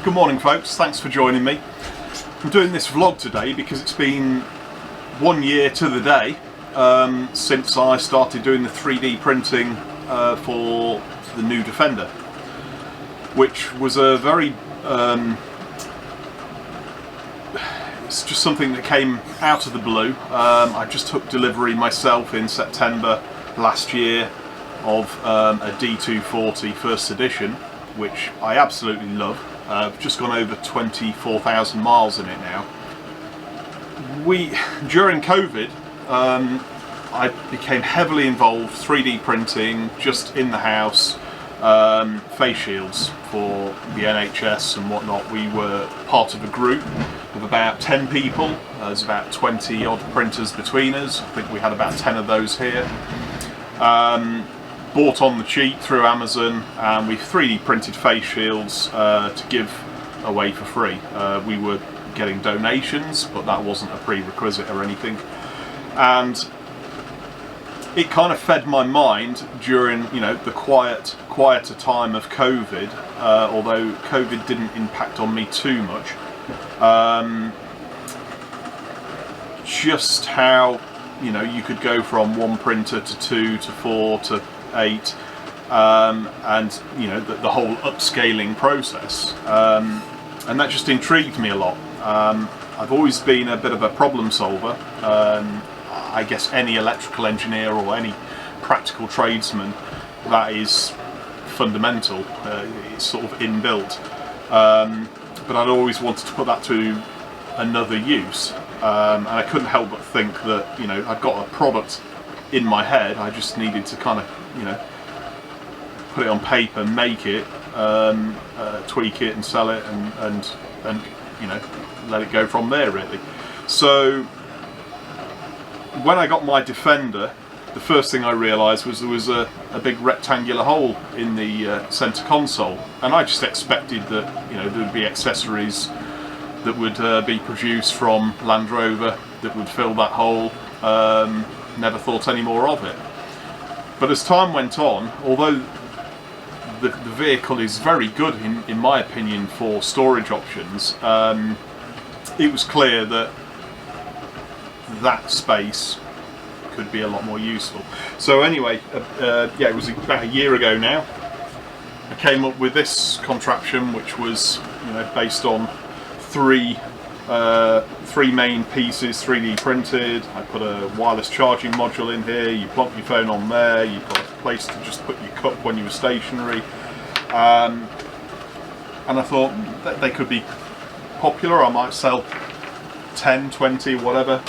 Good morning folks, thanks for joining me. I'm doing this vlog today because it's been 1 year to the day since I started doing the 3D printing for the new Defender, which was a very it's just something that came out of the blue. I just took delivery myself in September last year of a D240 first edition, which I absolutely love. I've just gone over 24,000 miles in it now. During COVID, I became heavily involved 3D printing just in the house, face shields for the NHS and whatnot. We were part of a group of about 10 people. There's about 20 odd printers between us. I think we had about 10 of those here. Bought on the cheap through Amazon, and we 3D printed face shields to give away for free. We were getting donations, but that wasn't a prerequisite or anything. And it kind of fed my mind during, the quieter time of COVID, although COVID didn't impact on me too much. Just how, you could go from one printer to 2 to 4 to 8, and the whole upscaling process, and that just intrigued me a lot. I've always been a bit of a problem solver. I guess any electrical engineer or any practical tradesman, that is fundamental. It's sort of inbuilt, but I'd always wanted to put that to another use, and I couldn't help but think that I've got a product in my head. I just needed to kind of put it on paper, make it, tweak it and sell it, and let it go from there really. So when I got my Defender, the first thing I realised was there was a big rectangular hole in the centre console, and I just expected that there would be accessories that would be produced from Land Rover that would fill that hole. Never thought any more of it. But as time went on, although the vehicle is very good in my opinion for storage options, it was clear that that space could be a lot more useful. So anyway, it was about a year ago now, I came up with this contraption, which was based on three main pieces 3D printed. I put a wireless charging module in here, you plonk your phone on there, you've got a place to just put your cup when you were stationary, and I thought that they could be popular. I might sell 10, 20, whatever.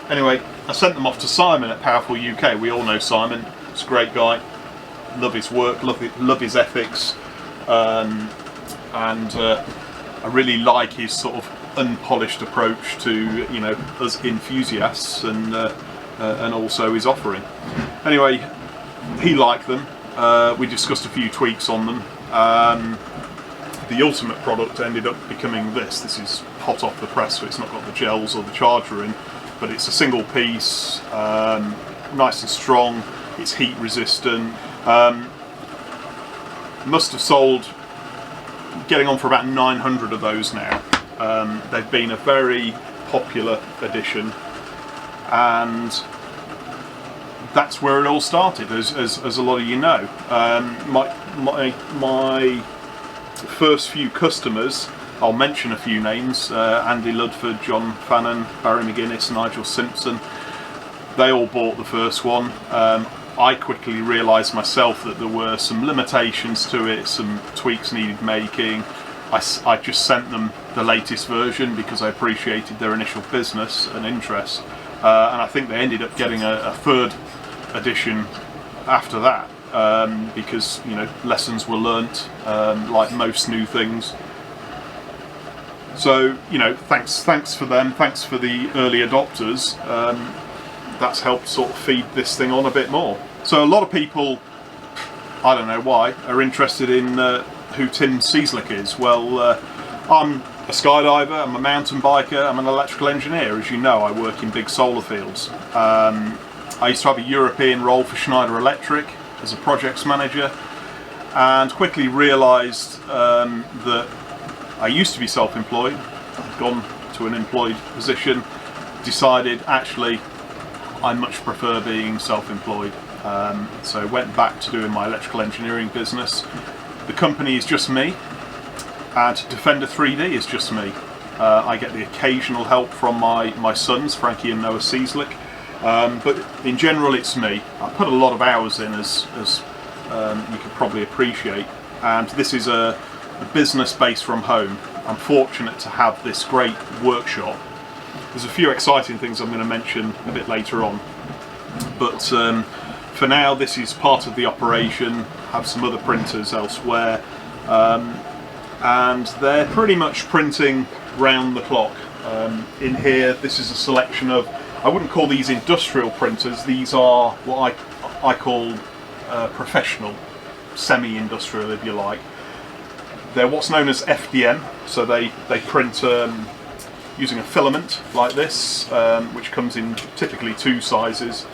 Anyway, I sent them off to Simon at Powerful UK. We all know Simon, he's a great guy, love his work, love his ethics, and I really like his sort of unpolished approach to us enthusiasts, and also his offering. Anyway, he liked them. We discussed a few tweaks on them. The ultimate product ended up becoming this. This is hot off the press, so it's not got the gels or the charger in, but it's a single piece, nice and strong. It's heat resistant. Must have sold, getting on for about 900 of those now. They've been a very popular addition, and that's where it all started, as a lot of you know. My first few customers, I'll mention a few names: Andy Ludford, John Fannon, Barry McGuinness, Nigel Simpson. They all bought the first one. I quickly realised myself that there were some limitations to it, some tweaks needed making. I just sent them the latest version because I appreciated their initial business and interest, and I think they ended up getting a third edition after that, because lessons were learnt, like most new things. So thanks for them, thanks for the early adopters. That's helped sort of feed this thing on a bit more. So a lot of people, I don't know why, are interested in who Tim Cieslik is. Well, I'm a skydiver, I'm a mountain biker, I'm an electrical engineer. As you know, I work in big solar fields. I used to have a European role for Schneider Electric as a projects manager, and quickly realised that I used to be self-employed. I'd gone to an employed position, decided actually I much prefer being self-employed. So went back to doing my electrical engineering business. The company is just me, and Defender3d is just me. I get the occasional help from my sons, Frankie and Noah Seaslick, but in general it's me. I put a lot of hours in, as you can probably appreciate, and this is a business based from home. I'm fortunate to have this great workshop. There's a few exciting things I'm going to mention a bit later on, but for now this is part of the operation. I have some other printers elsewhere, and they're pretty much printing round the clock. In here, this is a selection of, I wouldn't call these industrial printers, these are what I call professional, semi-industrial if you like. They're what's known as FDM, so they print using a filament like this, which comes in typically 2 sizes.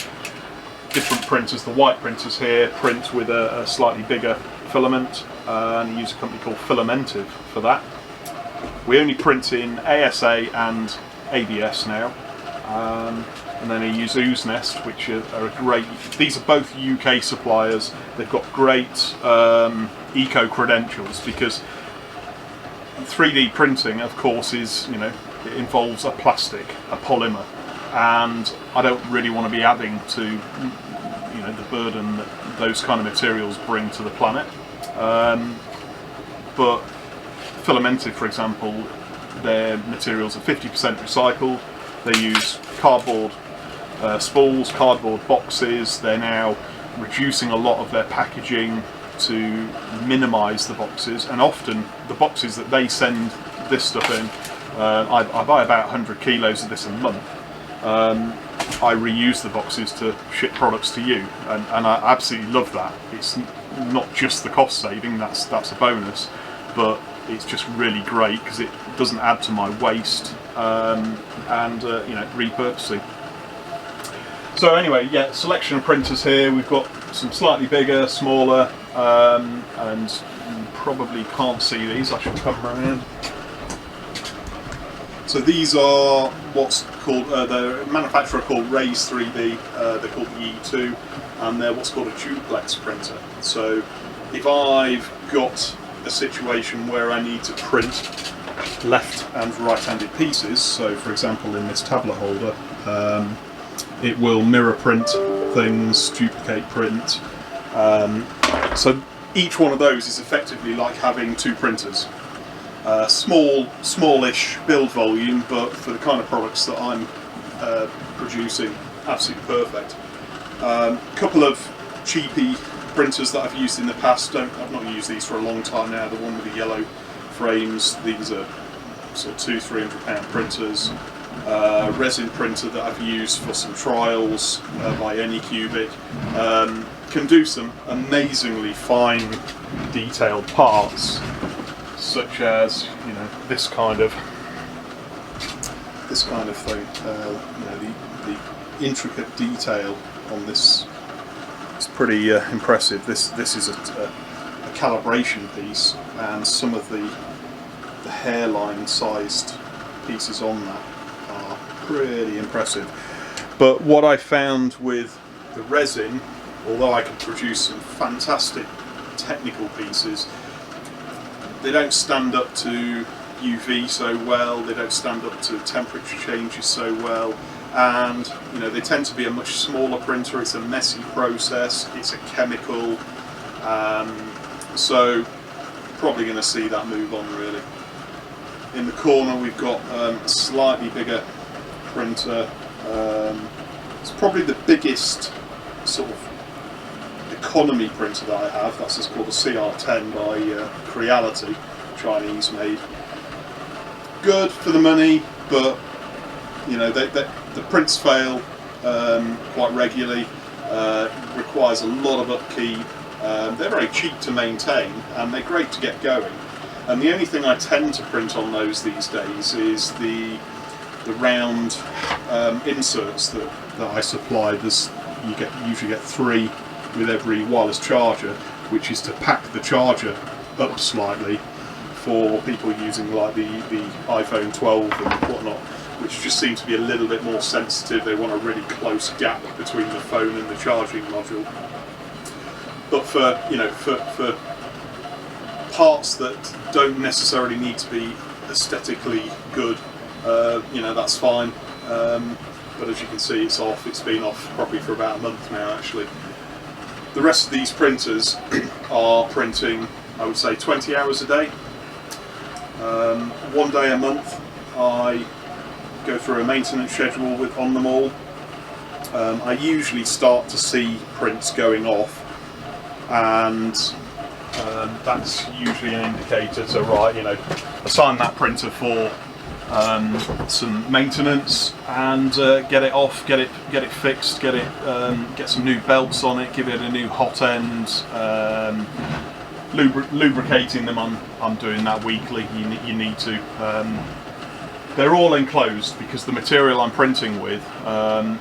Different printers, the white printers here, print with a slightly bigger filament, and use a company called Filamentive for that. We only print in ASA and ABS now, and then I use Ooze Nest, which are a great. These are both UK suppliers. They've got great eco credentials, because 3D printing, of course, is, you know, it involves a plastic, a polymer, and I don't really want to be adding to, you know, the burden that those kind of materials bring to the planet. But Filamentive, for example, their materials are 50% recycled. They use cardboard spools, cardboard boxes. They're now reducing a lot of their packaging to minimise the boxes, and often the boxes that they send this stuff in, I buy about 100 kilos of this a month. I reuse the boxes to ship products to you, and I absolutely love that. It's not just the cost saving, that's a bonus, but it's just really great because it doesn't add to my waste, and you know, repurposing. So anyway, yeah, selection of printers here. We've got some slightly bigger, smaller, and you probably can't see these. I should come around. So these are what's called, the manufacturer called Defender3d, they're called the E2, and they're what's called a duplex printer. So if I've got a situation where I need to print left and right-handed pieces, so for example in this tablet holder, it will mirror print things, duplicate print. So each one of those is effectively like having 2 printers. Smallish build volume, but for the kind of products that I'm producing, absolutely perfect. Couple of cheapy printers that I've used in the past. I've not used these for a long time now. The one with the yellow frames, these are sort of £200–300 printers. Resin printer that I've used for some trials by Anycubic, can do some amazingly fine detailed parts, such as, you know, this kind of thing. You know, the intricate detail on this is pretty impressive. This is a calibration piece, and some of the hairline sized pieces on that are pretty impressive. But what I found with the resin, although I could produce some fantastic technical pieces, they don't stand up to UV so well, they don't stand up to temperature changes so well, and you know, they tend to be a much smaller printer. It's a messy process, it's a chemical, so probably going to see that move on really. In the corner we've got a slightly bigger printer. It's probably the biggest sort of economy printer that I have. That's just called a CR10 by Creality, Chinese made. Good for the money, but you know, the prints fail quite regularly. Requires a lot of upkeep. They're very cheap to maintain, and they're great to get going. And the only thing I tend to print on those these days is the round inserts that I supply. You usually get 3 with every wireless charger. which is to pack the charger up slightly for people using like the iPhone 12 and whatnot, which just seem to be a little bit more sensitive. They want a really close gap between the phone and the charging module. But for, you know, for parts that don't necessarily need to be aesthetically good, you know, that's fine. But as you can see, it's off. It's been off probably for about a month now, actually. The rest of these printers are printing, I would say, 20 hours a day. 1 day a month I go through a maintenance schedule on them all. I usually start to see prints going off, and that's usually an indicator to, right, you know, assign that printer for some maintenance and get it off, get it fixed, get some new belts on it, give it a new hot end. Lubricating them, I'm doing that weekly. You need to. They're all enclosed because the material I'm printing with,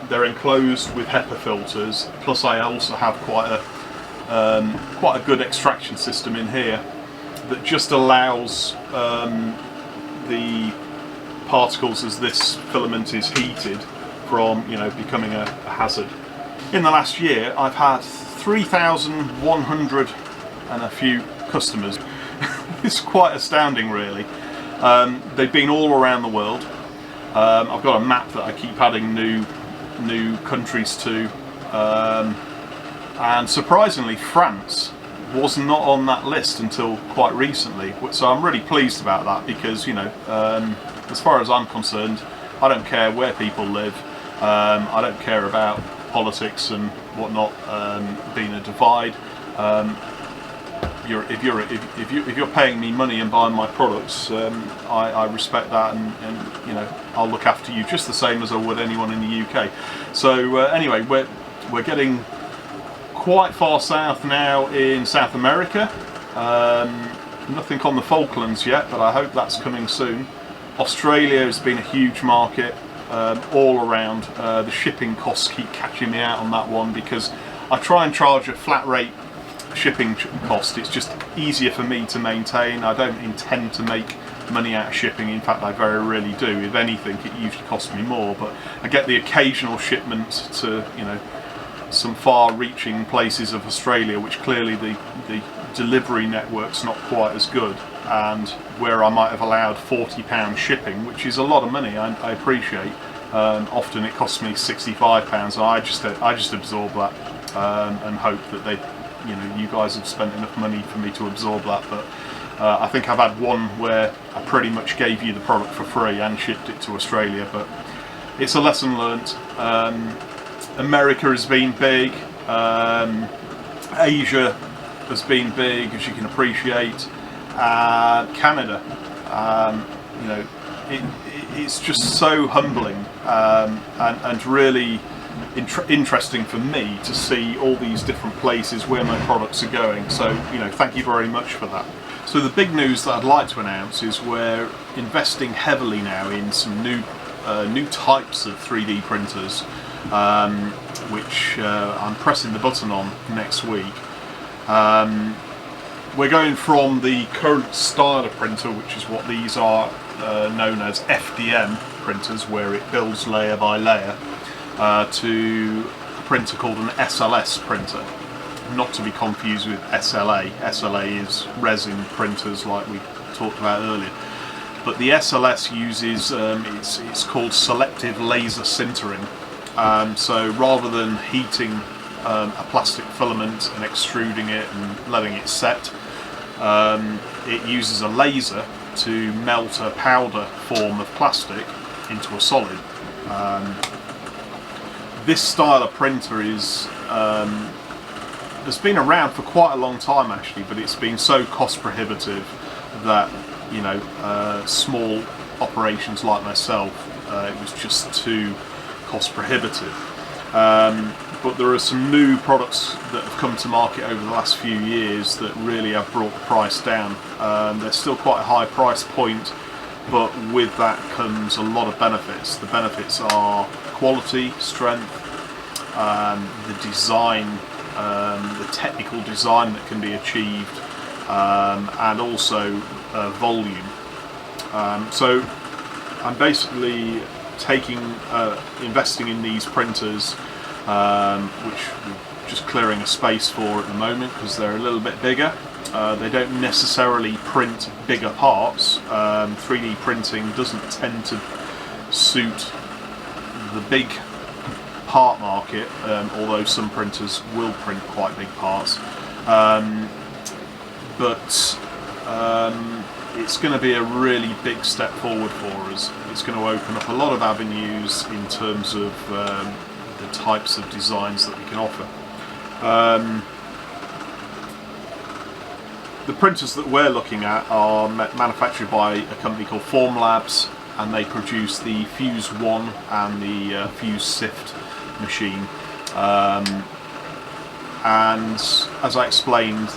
they're enclosed with HEPA filters. Plus, I also have quite a good extraction system in here that just allows the particles, as this filament is heated, from, you know, becoming a hazard. In the last year, I've had 3,100 and a few customers. It's quite astounding, really. They've been all around the world. I've got a map that I keep adding new countries to, and surprisingly France was not on that list until quite recently. So I'm really pleased about that, because, you know, as far as I'm concerned, I don't care where people live. I don't care about politics and whatnot being a divide. If you're paying me money and buying my products, I respect that, and you know, I'll look after you just the same as I would anyone in the UK. So anyway, we're getting quite far south now in South America. Nothing on the Falklands yet, but I hope that's coming soon. Australia has been a huge market all around. The shipping costs keep catching me out on that one, because I try and charge a flat rate shipping cost. It's just easier for me to maintain. I don't intend to make money out of shipping. In fact, I very rarely do. If anything, it usually costs me more, but I get the occasional shipment to, you know, some far-reaching places of Australia, which clearly the delivery network's not quite as good, and where I might have allowed £40 shipping, which is a lot of money, I appreciate. Often it costs me £65, and I just absorb that and hope that they, you know, you guys have spent enough money for me to absorb that. But I think I've had one where I pretty much gave you the product for free and shipped it to Australia, but it's a lesson learnt. America has been big, Asia has been big, as you can appreciate, Canada, you know, it's just so humbling and really interesting for me to see all these different places where my products are going. So, you know, thank you very much for that. So the big news that I'd like to announce is we're investing heavily now in some new types of 3D printers, which I'm pressing the button on next week. We're going from the current style of printer, which is what these are known as FDM printers, where it builds layer by layer, to a printer called an SLS printer, not to be confused with SLA. SLA is resin printers, like we talked about earlier. But the SLS uses, it's called selective laser sintering. So rather than heating a plastic filament and extruding it and letting it set, it uses a laser to melt a powder form of plastic into a solid. This style of printer has been around for quite a long time, actually, but it's been so cost prohibitive that, you know, small operations like myself, it was just too cost prohibitive. But there are some new products that have come to market over the last few years that really have brought the price down. They're still quite a high price point, but with that comes a lot of benefits. The benefits are quality, strength, the design the technical design that can be achieved, and also volume. So I'm basically investing in these printers, which we're just clearing a space for at the moment because they're a little bit bigger. They don't necessarily print bigger parts. 3D printing doesn't tend to suit the big part market, although some printers will print quite big parts. But it's going to be a really big step forward for us. It's going to open up a lot of avenues in terms of the types of designs that we can offer. The printers that we're looking at are manufactured by a company called Formlabs, and they produce the Fuse 1 and the Fuse Sift machine. And as I explained,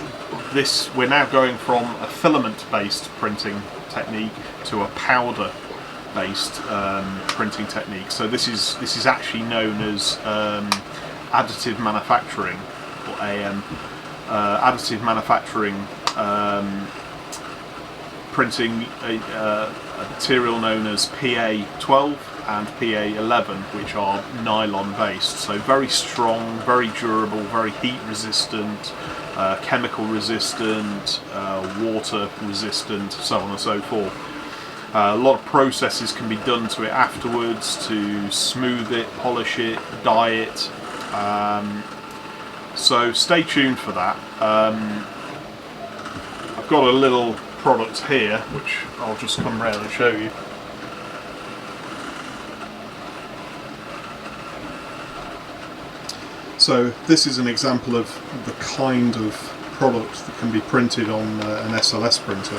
we're now going from a filament-based printing technique to a powder-based printing technique. So this is actually known as additive manufacturing, or AM, additive manufacturing, printing a material known as PA12 and PA11, which are nylon based, so very strong, very durable, very heat resistant, chemical resistant, water resistant, so on and so forth. A lot of processes can be done to it afterwards to smooth it, polish it, dye it, so stay tuned for that. I've got a little product here which I'll just come round and show you. So this is an example of the kind of product that can be printed on an SLS printer.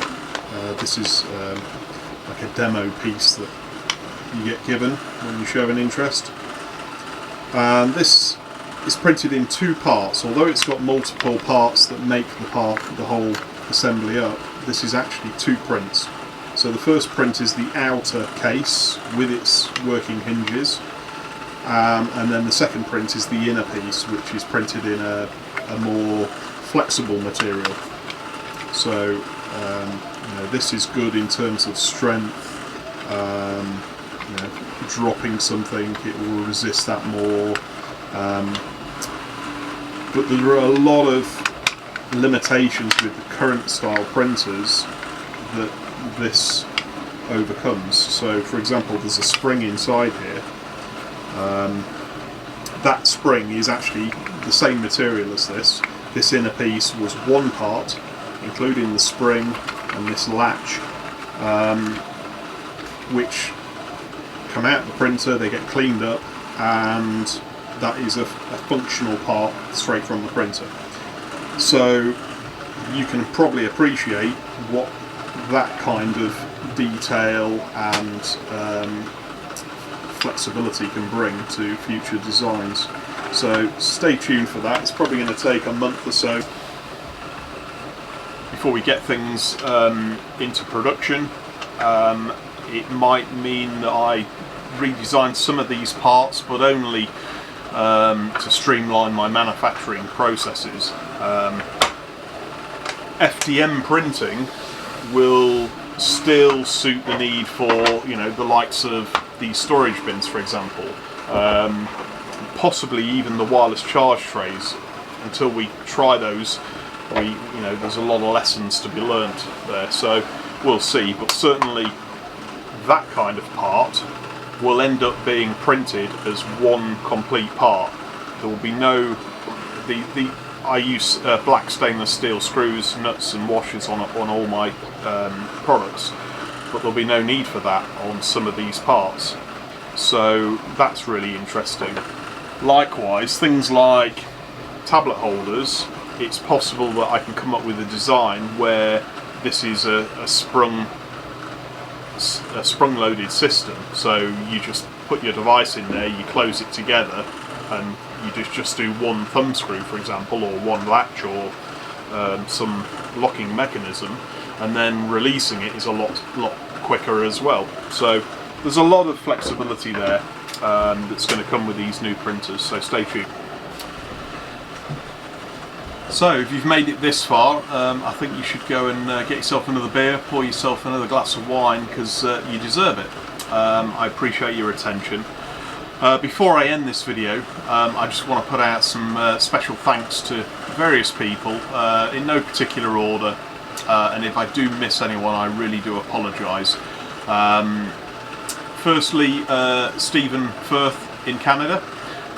This is like a demo piece that you get given when you show an interest. And this is printed in two parts. Although it's got multiple parts that make the whole assembly up, this is actually two prints. So the first print is the outer case with its working hinges. And then the second print is the inner piece, which is printed in a more flexible material. So this is good in terms of strength. Dropping something, it will resist that more. But there are a lot of limitations with the current style printers that this overcomes. So, for example, there's a spring inside here. That spring is actually the same material as this. This inner piece was one part, including the spring and this latch, which come out of the printer, they get cleaned up, and that is a functional part straight from the printer. So you can probably appreciate what that kind of detail and flexibility can bring to future designs. So stay tuned for that. It's probably going to take a month or so before we get things into production. It might mean that I redesign some of these parts, but only to streamline my manufacturing processes. FDM printing will still suit the need for, the likes of these storage bins, for example, possibly even the wireless charge trays. Until we try those, there's a lot of lessons to be learnt there, so we'll see. But certainly that kind of part will end up being printed as one complete part. There will be no I use black stainless steel screws, nuts and washers on all my products, but there'll be no need for that on some of these parts. So that's really interesting. Likewise, things like tablet holders, it's possible that I can come up with a design where this is a sprung-loaded system. So you just put your device in there, you close it together, and you just do one thumb screw, for example, or one latch, or some locking mechanism, and then releasing it is a lot quicker as well. So there's a lot of flexibility there that's going to come with these new printers, so stay tuned. So if you've made it this far, I think you should go and get yourself another beer, pour yourself another glass of wine, because you deserve it. I appreciate your attention. Before I end this video, I just want to put out some special thanks to various people, in no particular order, and if I do miss anyone, I really do apologise. Firstly, Stephen Firth in Canada.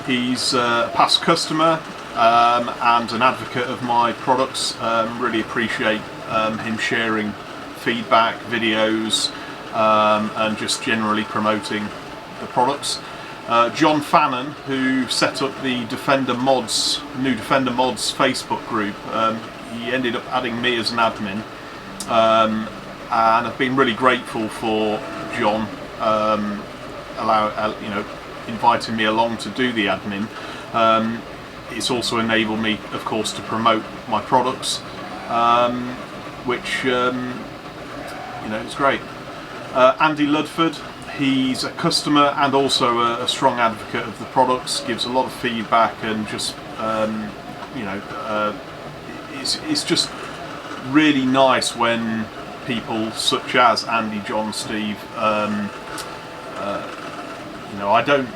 He's a past customer and an advocate of my products. Really appreciate him sharing feedback, videos, and just generally promoting the products. John Fannon, who set up the Defender Mods, new Defender Mods Facebook group, he ended up adding me as an admin, and I've been really grateful for John inviting me along to do the admin. It's also enabled me, of course, to promote my products, which is great. Andy Ludford, he's a customer and also a strong advocate of the products, gives a lot of feedback, and just it's just really nice when people such as Andy, John, Steve, I don't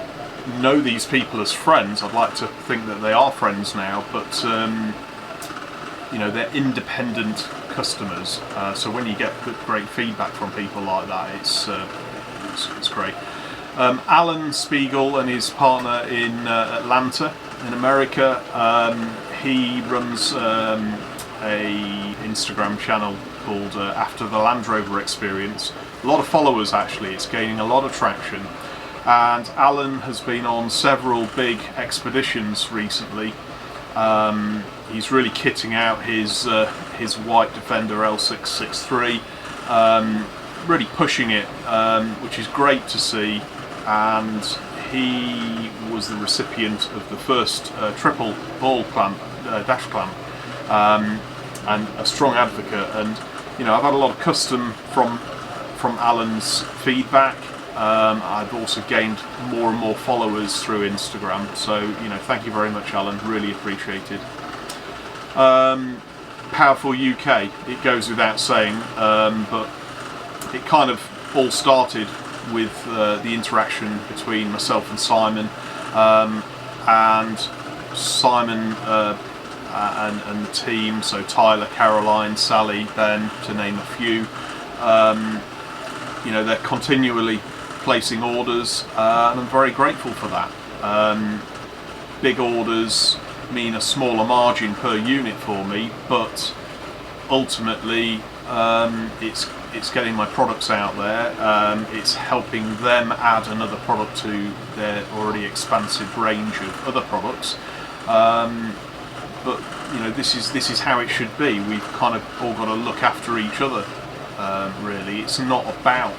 know these people as friends. I'd like to think that they are friends now, but they're independent customers, so when you get great feedback from people like that, it's great. Alan Spiegel and his partner in Atlanta in America, he runs a Instagram channel called After the Land Rover Experience. A lot of followers, actually. It's gaining a lot of traction, and Alan has been on several big expeditions recently. He's really kitting out his white Defender L663, really pushing it, which is great to see. And he was the recipient of the first triple ball clamp, dash clamp, and a strong advocate. And I've had a lot of custom from Alan's feedback. I've also gained more and more followers through Instagram, so thank you very much, Alan, really appreciated. Powerful UK, it goes without saying, but it kind of all started with the interaction between myself and Simon, and Simon and the team, so Tyler, Caroline, Sally, Ben, to name a few. They're continually placing orders, and I'm very grateful for that. Big orders mean a smaller margin per unit for me, but ultimately it's getting my products out there. It's helping them add another product to their already expansive range of other products. But this is how it should be. We've kind of all got to look after each other. Really, it's not about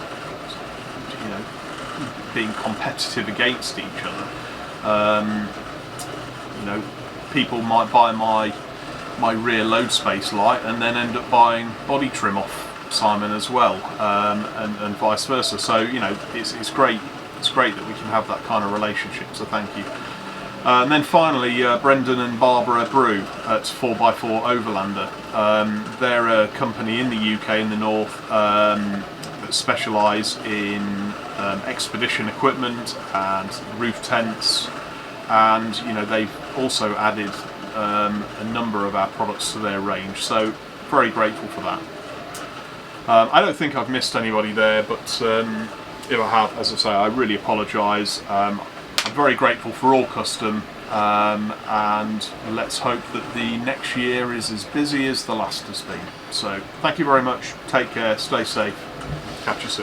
being competitive against each other. People might buy my rear load space light and then end up buying body trim off Simon as well, and vice versa. So it's great. It's great that we can have that kind of relationship. So thank you. And then finally, Brendan and Barbara Brew at 4x4 Overlander. They're a company in the UK, in the north, that specialise in expedition equipment and roof tents, and they've also added a number of our products to their range. So very grateful for that. I don't think I've missed anybody there, but if I have, as I say, I really apologise. I'm very grateful for all custom, and let's hope that the next year is as busy as the last has been. So thank you very much, take care, stay safe, catch you soon.